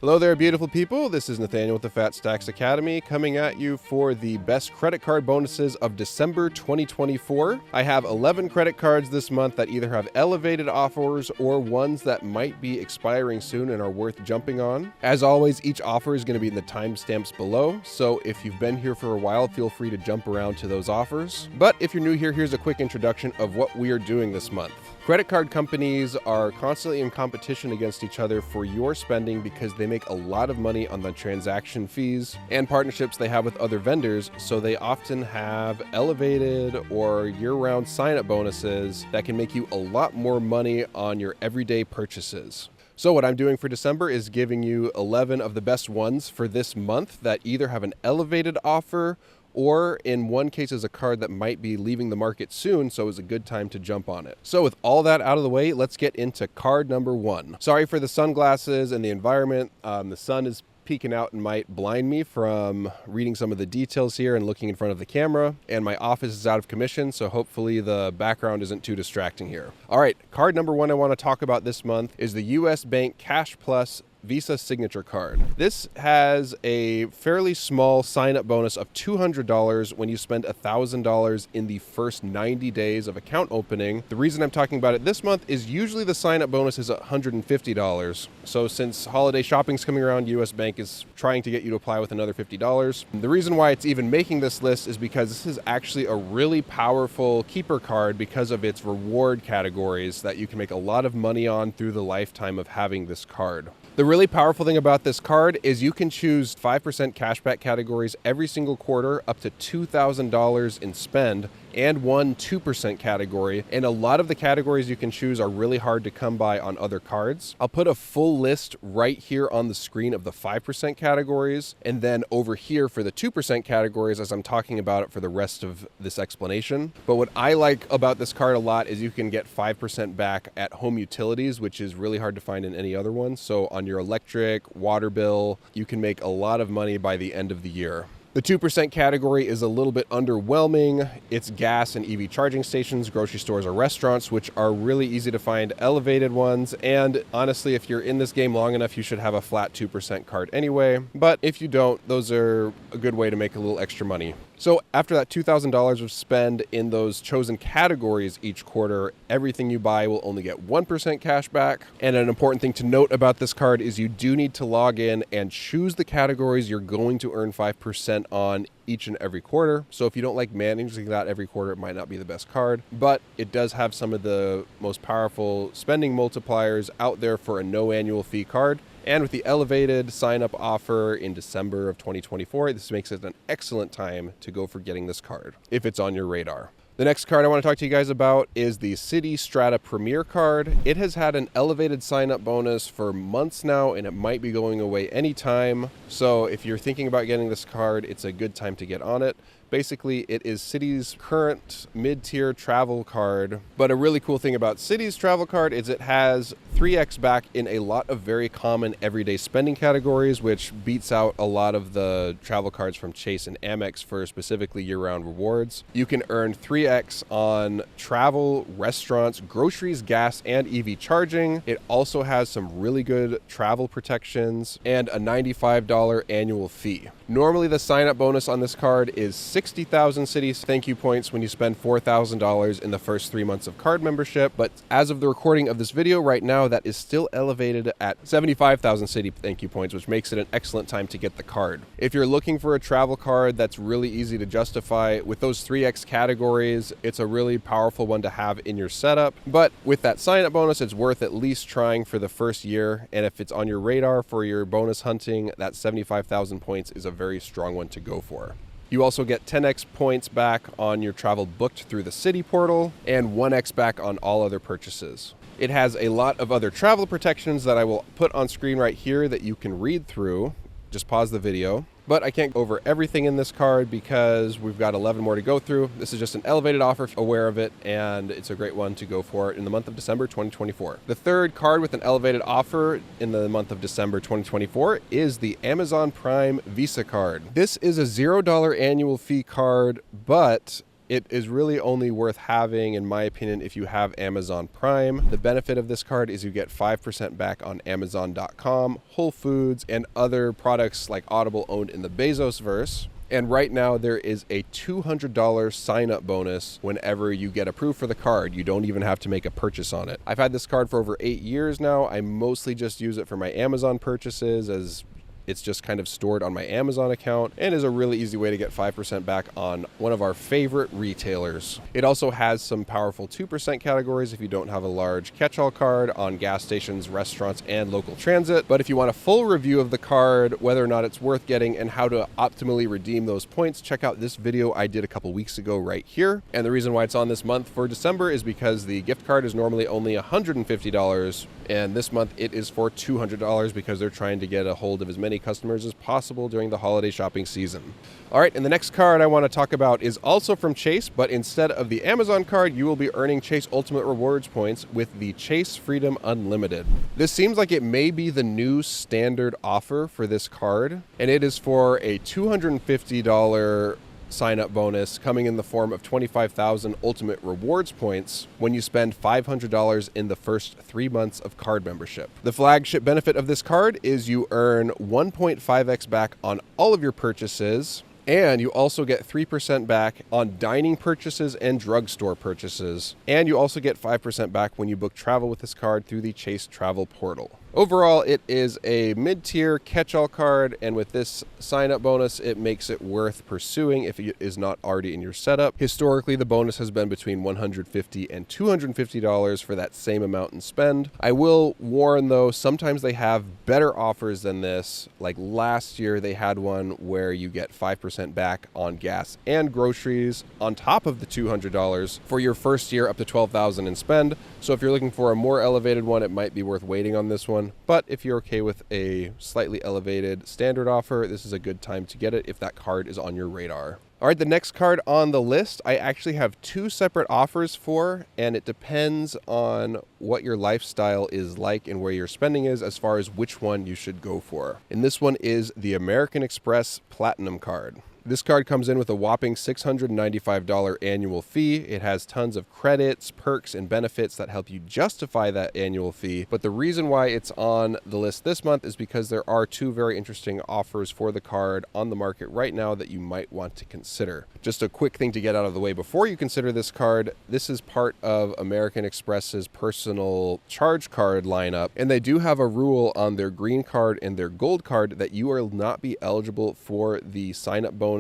Hello there, beautiful people. This is Nathaniel with the Fat Stacks Academy coming at you for the best credit card bonuses of December 2024. I have 11 credit cards this month that either have elevated offers or ones that might be expiring soon and are worth jumping on. As always, each offer is going to be in the timestamps below, so if you've been here for a while, feel free to jump around to those offers. But if you're new here, here's a quick introduction of what we are doing this month. Credit card companies are constantly in competition against each other for your spending because they make a lot of money on the transaction fees and partnerships they have with other vendors, so they often have elevated or year-round sign-up bonuses that can make you a lot more money on your everyday purchases. So what I'm doing for December is giving you 11 of the best ones for this month that either have an elevated offer or in one case is a card that might be leaving the market soon, so it's a good time to jump on it. So with all that out of the way, let's get into card number one. Sorry for the sunglasses and the environment. The sun is peeking out and might blind me from reading some of the details here and looking in front of the camera. And my office is out of commission, so hopefully the background isn't too distracting here. All right, card number one I want to talk about this month is the US Bank Cash Plus Visa Signature Card. This has a fairly small sign-up bonus of $200 when you spend $1,000 in the first 90 days of account opening. The reason I'm talking about it this month is usually the sign-up bonus is $150. So since holiday shopping's coming around, US Bank is trying to get you to apply with another $50. The reason why it's even making this list is because this is actually a really powerful keeper card because of its reward categories that you can make a lot of money on through the lifetime of having this card. The really powerful thing about this card is you can choose 5% cashback categories every single quarter up to $2,000 in spend and one 2% category. And a lot of the categories you can choose are really hard to come by on other cards. I'll put a full list right here on the screen of the 5% categories and then over here for the 2% categories as I'm talking about it for the rest of this explanation. But what I like about this card a lot is you can get 5% back at home utilities, which is really hard to find in any other one. So on your electric, water bill, you can make a lot of money by the end of the year. The 2% category is a little bit underwhelming. It's gas and EV charging stations, grocery stores, or restaurants, which are really easy to find elevated ones. And honestly, if you're in this game long enough, you should have a flat 2% card anyway. But if you don't, those are a good way to make a little extra money. So after that $2,000 of spend in those chosen categories each quarter, everything you buy will only get 1% cash back. And an important thing to note about this card is you do need to log in and choose the categories you're going to earn 5% on each and every quarter. So if you don't like managing that every quarter, it might not be the best card, but it does have some of the most powerful spending multipliers out there for a no annual fee card. And with the elevated sign-up offer in December of 2024, this makes it an excellent time to go for getting this card if it's on your radar. The next card I want to talk to you guys about is the Citi Strata Premier card. It has had an elevated sign-up bonus for months now, and it might be going away anytime. So if you're thinking about getting this card, it's a good time to get on it. Basically, it is Citi's current mid-tier travel card. But a really cool thing about Citi's travel card is it has 3x back in a lot of very common everyday spending categories, which beats out a lot of the travel cards from Chase and Amex for specifically year-round rewards. You can earn 3x on travel, restaurants, groceries, gas, and EV charging. It also has some really good travel protections and a $95 annual fee. Normally, the sign-up bonus on this card is 60,000 Citi thank you points when you spend $4,000 in the first 3 months of card membership. But as of the recording of this video right now, that is still elevated at 75,000 Citi thank you points, which makes it an excellent time to get the card. If you're looking for a travel card that's really easy to justify with those 3x categories, it's a really powerful one to have in your setup. But with that sign-up bonus, it's worth at least trying for the first year. And if it's on your radar for your bonus hunting, that 75,000 points is a very strong one to go for. You also get 10x points back on your travel booked through the Citi portal and 1x back on all other purchases. It has a lot of other travel protections that I will put on screen right here that you can read through. Just pause the video. But I can't go over everything in this card because we've got 11 more to go through. This is just an elevated offer, if you're aware of it, and it's a great one to go for in the month of December 2024. The third card with an elevated offer in the month of December 2024 is the Amazon Prime Visa card. This is a $0 annual fee card, but It is really only worth having, in my opinion, if you have Amazon Prime. The benefit of this card is you get 5% back on Amazon.com, Whole Foods, and other products like Audible owned in the Bezos verse. And right now there is a $200 sign-up bonus whenever you get approved for the card. You don't even have to make a purchase on it. I've had this card for over 8 years now. I mostly just use it for my Amazon purchases, as it's just kind of stored on my Amazon account and is a really easy way to get 5% back on one of our favorite retailers. It also has some powerful 2% categories if you don't have a large catch-all card on gas stations, restaurants, and local transit. But if you want a full review of the card, whether or not it's worth getting, and how to optimally redeem those points, check out this video I did a couple weeks ago right here. And the reason why it's on this month for December is because the gift card is normally only $150, and this month it is for $200 because they're trying to get a hold of as many customers as possible during the holiday shopping season. All right, and the next card I want to talk about is also from Chase, but instead of the Amazon card, you will be earning Chase Ultimate Rewards points with the Chase Freedom Unlimited. This seems like it may be the new standard offer for this card, and it is for a $250 sign-up bonus coming in the form of 25,000 Ultimate Rewards points when you spend $500 in the first 3 months of card membership. The flagship benefit of this card is you earn 1.5x back on all of your purchases, and you also get 3% back on dining purchases and drugstore purchases. And you also get 5% back when you book travel with this card through the Chase Travel Portal. Overall, it is a mid-tier catch-all card, and with this sign-up bonus, it makes it worth pursuing if it is not already in your setup. Historically, the bonus has been between $150 and $250 for that same amount in spend. I will warn, though, sometimes they have better offers than this. Like last year, they had one where you get 5% back on gas and groceries on top of the $200 for your first year up to $12,000 in spend. So if you're looking for a more elevated one, it might be worth waiting on this one. But if you're okay with a slightly elevated standard offer, this is a good time to get it if that card is on your radar. All right, the next card on the list, I actually have 2 separate offers for, and it depends on what your lifestyle is like and where your spending is as far as which one you should go for. And this one is the American Express Platinum Card. This card comes in with a whopping $695 annual fee. It has tons of credits, perks, and benefits that help you justify that annual fee. But the reason why it's on the list this month is because there are 2 very interesting offers for the card on the market right now that you might want to consider. Just a quick thing to get out of the way before you consider this card. This is part of American Express's personal charge card lineup, and they do have a rule on their green card and their gold card that you will not be eligible for the sign-up bonus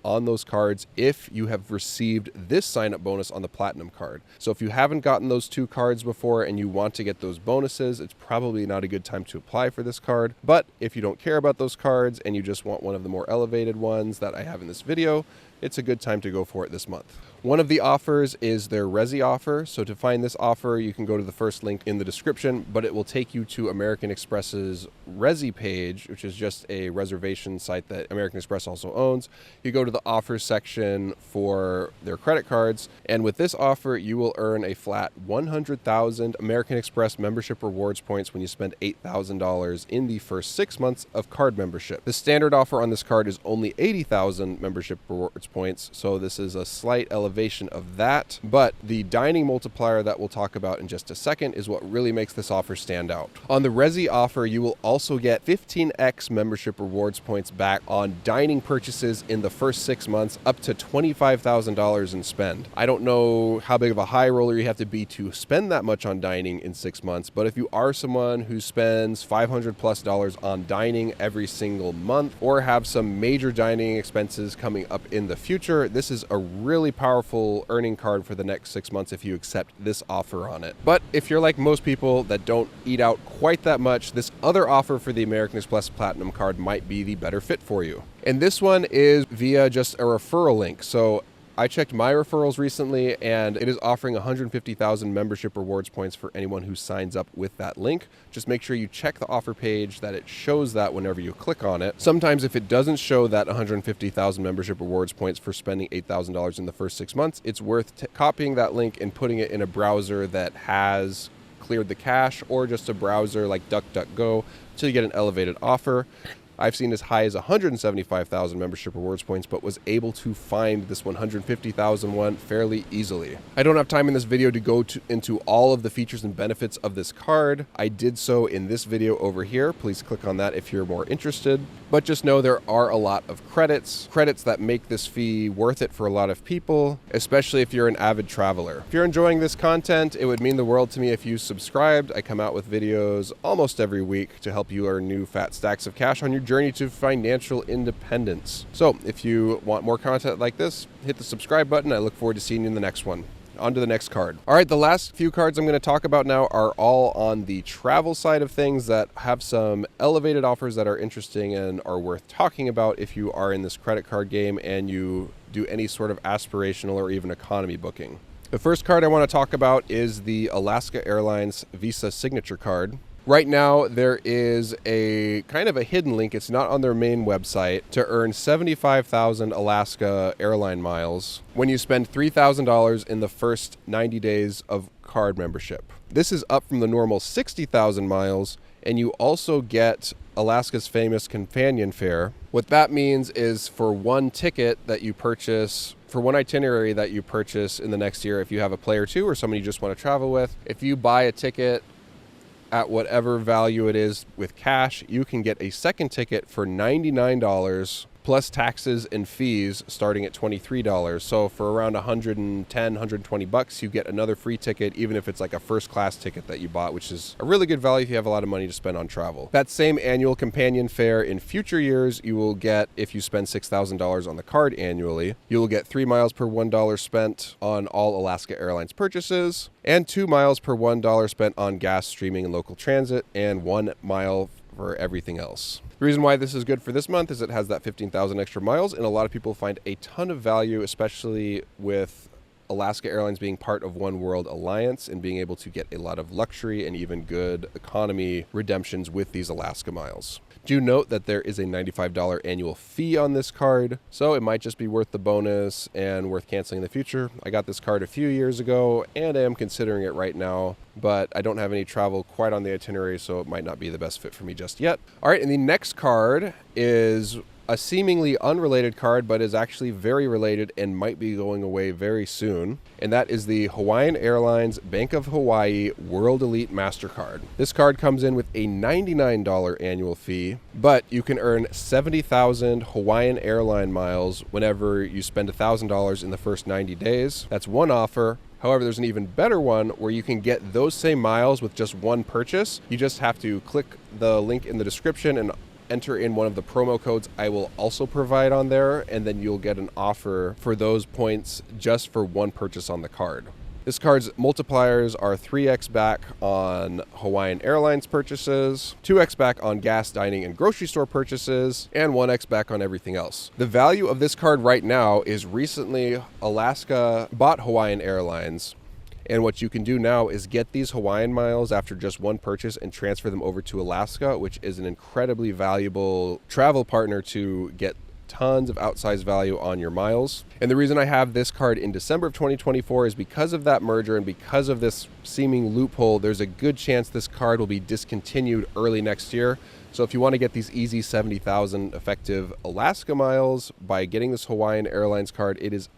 on those cards if you have received this sign-up bonus on the Platinum card. So if you haven't gotten those 2 cards before and you want to get those bonuses, it's probably not a good time to apply for this card. But if you don't care about those cards and you just want one of the more elevated ones that I have in this video, it's a good time to go for it this month. One of the offers is their Resi offer. So to find this offer, you can go to the first link in the description, but it will take you to American Express's Resi page, which is just a reservation site that American Express also owns. You go to the offers section for their credit cards, and with this offer, you will earn a flat 100,000 American Express membership rewards points when you spend $8,000 in the first 6 months of card membership. The standard offer on this card is only 80,000 membership rewards points, so this is a slight elevation of that, but the dining multiplier that we'll talk about in just a second is what really makes this offer stand out. On the Resi offer, you will also get 15x membership rewards points back on dining purchases in the first 6 months up to $25,000 in spend. I don't know how big of a high roller you have to be to spend that much on dining in 6 months, but if you are someone who spends $500+ on dining every single month or have some major dining expenses coming up in the future, this is a really powerful earning card for the next 6 months if you accept this offer on it. But if you're like most people that don't eat out quite that much, this other offer for the American Express Platinum card might be the better fit for you. And this one is via just a referral link. So I checked my referrals recently, and it is offering 150,000 membership rewards points for anyone who signs up with that link. Just make sure you check the offer page that it shows that whenever you click on it. Sometimes if it doesn't show that 150,000 membership rewards points for spending $8,000 in the first 6 months, it's worth copying that link and putting it in a browser that has cleared the cache, or just a browser like DuckDuckGo to get an elevated offer. I've seen as high as 175,000 membership rewards points, but was able to find this 150,000 one fairly easily. I don't have time in this video to go into all of the features and benefits of this card. I did so in this video over here. Please click on that if you're more interested. But just know there are a lot of credits that make this fee worth it for a lot of people, especially if you're an avid traveler. If you're enjoying this content, it would mean the world to me if you subscribed. I come out with videos almost every week to help you earn new fat stacks of cash on your journey to financial independence. So if you want more content like this, hit the subscribe button. I look forward to seeing you in the next one. On to the next card. All right, the last few cards I'm going to talk about now are all on the travel side of things that have some elevated offers that are interesting and are worth talking about if you are in this credit card game and you do any sort of aspirational or even economy booking. The first card I want to talk about is the Alaska Airlines Visa Signature Card. Right now, there is a kind of a hidden link. It's not on their main website to earn 75,000 Alaska airline miles when you spend $3,000 in the first 90 days of card membership. This is up from the normal 60,000 miles, and you also get Alaska's famous companion fare. What that means is for one ticket that you purchase, for one itinerary that you purchase in the next year, if you have a play or two or someone you just want to travel with, if you buy a ticket at whatever value it is with cash, you can get a second ticket for $99 plus taxes and fees starting at $23. So for around $110, $120, you get another free ticket, even if it's like a first class ticket that you bought, which is a really good value if you have a lot of money to spend on travel. That same annual companion fare in future years, you will get if you spend $6,000 on the card annually. You will get 3 miles per $1 spent on all Alaska Airlines purchases, and 2 miles per $1 spent on gas, streaming, and local transit, and 1 mile for everything else. The reason why this is good for this month is it has that 15,000 extra miles, and a lot of people find a ton of value, especially with Alaska Airlines being part of One World Alliance and being able to get a lot of luxury and even good economy redemptions with these Alaska miles. Do note that there is a $95 annual fee on this card, so it might just be worth the bonus and worth canceling in the future. I got this card a few years ago and I am considering it right now, but I don't have any travel quite on the itinerary, so it might not be the best fit for me just yet. All right, and the next card is a seemingly unrelated card, but is actually very related and might be going away very soon. And that is the Hawaiian Airlines Bank of Hawaii World Elite Mastercard. This card comes in with a $99 annual fee, but you can earn 70,000 Hawaiian airline miles whenever you spend $1,000 in the first 90 days. That's one offer. However, there's an even better one where you can get those same miles with just one purchase. You just have to click the link in the description and enter in one of the promo codes I will also provide on there, and then you'll get an offer for those points just for one purchase on the card. This card's multipliers are 3x back on Hawaiian Airlines purchases, 2x back on gas, dining, and grocery store purchases, and 1x back on everything else. The value of this card right now is recently Alaska bought Hawaiian Airlines, and what you can do now is get these Hawaiian miles after just one purchase and transfer them over to Alaska, which is an incredibly valuable travel partner to get tons of outsized value on your miles. And the reason I have this card in December of 2024 is because of that merger and because of this seeming loophole. There's a good chance this card will be discontinued early next year. So if you want to get these easy 70,000 effective Alaska miles by getting this Hawaiian Airlines card, it is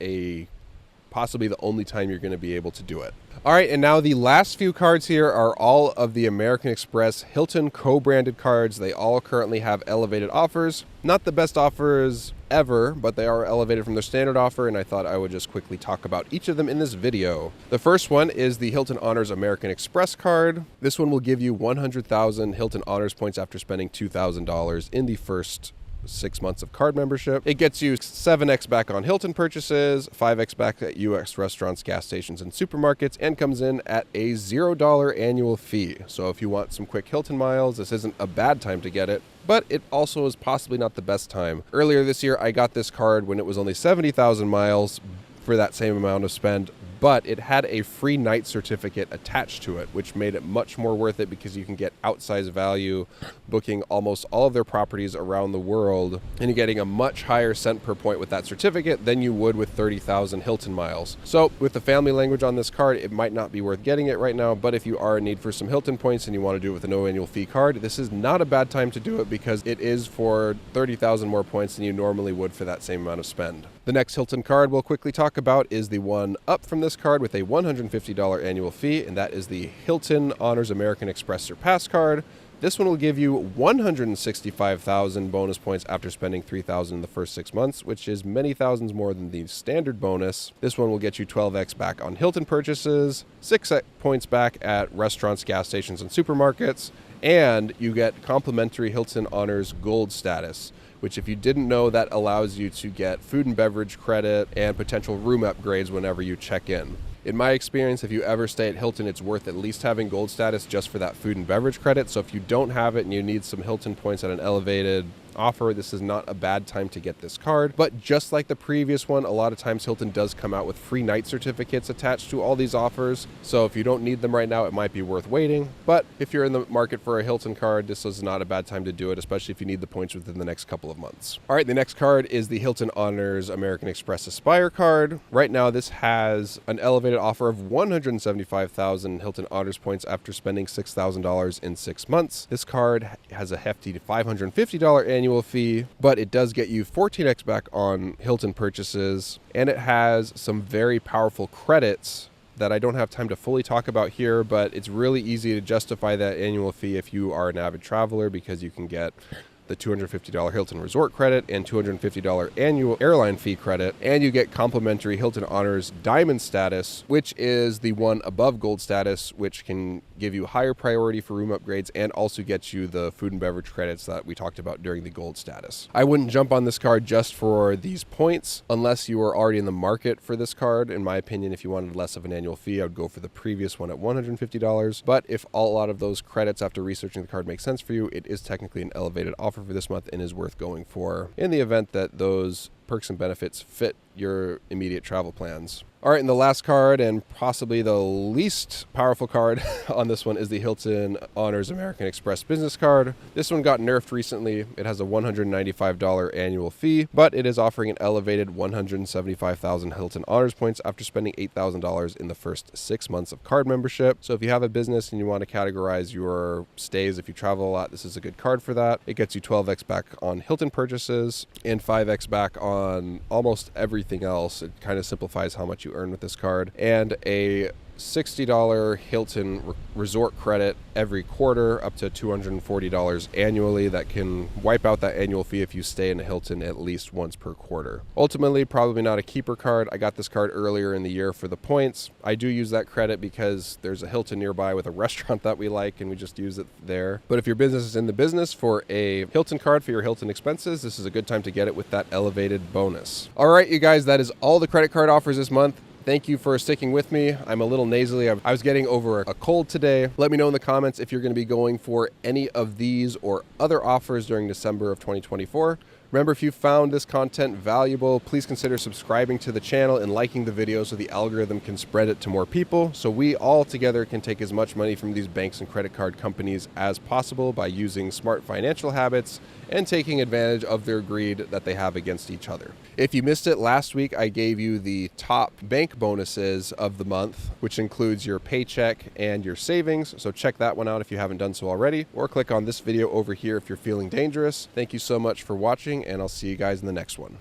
possibly the only time you're going to be able to do it. All right, and now the last few cards here are all of the American Express Hilton co-branded cards. They all currently have elevated offers. Not the best offers ever, but they are elevated from their standard offer, and I thought I would just quickly talk about each of them in this video. The first one is the Hilton Honors American Express card. This one will give you 100,000 Hilton Honors points after spending $2,000 in the first 6 months of card membership. It gets you 7x back on Hilton purchases, 5x back at US restaurants, gas stations, and supermarkets, and comes in at a $0 annual fee. So if you want some quick Hilton miles, this isn't a bad time to get it, but it also is possibly not the best time. Earlier this year, I got this card when it was only 70,000 miles for that same amount of spend, but it had a free night certificate attached to it, which made it much more worth it because you can get outsized value booking almost all of their properties around the world, and you're getting a much higher cent per point with that certificate than you would with 30,000 Hilton miles. So with the family language on this card, it might not be worth getting it right now, but if you are in need for some Hilton points and you want to do it with a no annual fee card, this is not a bad time to do it because it is for 30,000 more points than you normally would for that same amount of spend. The next Hilton card we'll quickly talk about is the one up from this card with a $150 annual fee, and that is the Hilton Honors American Express Surpass card. This one will give you 165,000 bonus points after spending 3,000 in the first 6 months, which is many thousands more than the standard bonus. This one will get you 12x back on Hilton purchases, 6 points back at restaurants, gas stations, and supermarkets, and you get complimentary Hilton Honors Gold status, which if you didn't know, that allows you to get food and beverage credit and potential room upgrades whenever you check in. In my experience, if you ever stay at Hilton, it's worth at least having gold status just for that food and beverage credit. So if you don't have it and you need some Hilton points at an elevated offer, this is not a bad time to get this card. But just like the previous one, a lot of times Hilton does come out with free night certificates attached to all these offers. So if you don't need them right now, it might be worth waiting. But if you're in the market for a Hilton card, this is not a bad time to do it, especially if you need the points within the next couple of months. All right, the next card is the Hilton Honors American Express Aspire card. Right now, this has an elevated offer of 175,000 Hilton Honors points after spending $6,000 in 6 months. This card has a hefty $550 annual fee, but it does get you 14x back on Hilton purchases, and it has some very powerful credits that I don't have time to fully talk about here, but it's really easy to justify that annual fee if you are an avid traveler because you can get the $250 Hilton Resort credit and $250 annual airline fee credit, and you get complimentary Hilton Honors Diamond status, which is the one above Gold status, which can give you higher priority for room upgrades and also gets you the food and beverage credits that we talked about during the Gold status. I wouldn't jump on this card just for these points unless you are already in the market for this card. In my opinion, if you wanted less of an annual fee, I would go for the previous one at $150. But if a lot of those credits after researching the card make sense for you, it is technically an elevated offer for this month and is worth going for in the event that those perks and benefits fit your immediate travel plans. All right, and the last card, and possibly the least powerful card on this one, is the Hilton Honors American Express Business Card. This one got nerfed recently. It has a $195 annual fee, but it is offering an elevated 175,000 Hilton Honors points after spending $8,000 in the first 6 months of card membership. So if you have a business and you want to categorize your stays, if you travel a lot, this is a good card for that. It gets you 12x back on Hilton purchases and 5x back on almost everything else. It kind of simplifies how much you earn with this card, and a $60 Hilton resort credit every quarter up to $240 annually that can wipe out that annual fee if you stay in a Hilton at least once per quarter. Ultimately, probably not a keeper card. I got this card earlier in the year for the points. I do use that credit because there's a Hilton nearby with a restaurant that we like and we just use it there. But if your business is in the business for a Hilton card for your Hilton expenses, this is a good time to get it with that elevated bonus. All right, you guys, that is all the credit card offers this month. Thank you for sticking with me. I'm a little nasally. I was getting over a cold today. Let me know in the comments if you're going to be going for any of these or other offers during December of 2024. Remember, if you found this content valuable, please consider subscribing to the channel and liking the video so the algorithm can spread it to more people, so we all together can take as much money from these banks and credit card companies as possible by using smart financial habits and taking advantage of their greed that they have against each other. If you missed it, last week I gave you the top bank bonuses of the month, which includes your paycheck and your savings. So check that one out if you haven't done so already, or click on this video over here if you're feeling dangerous. Thank you so much for watching, and I'll see you guys in the next one.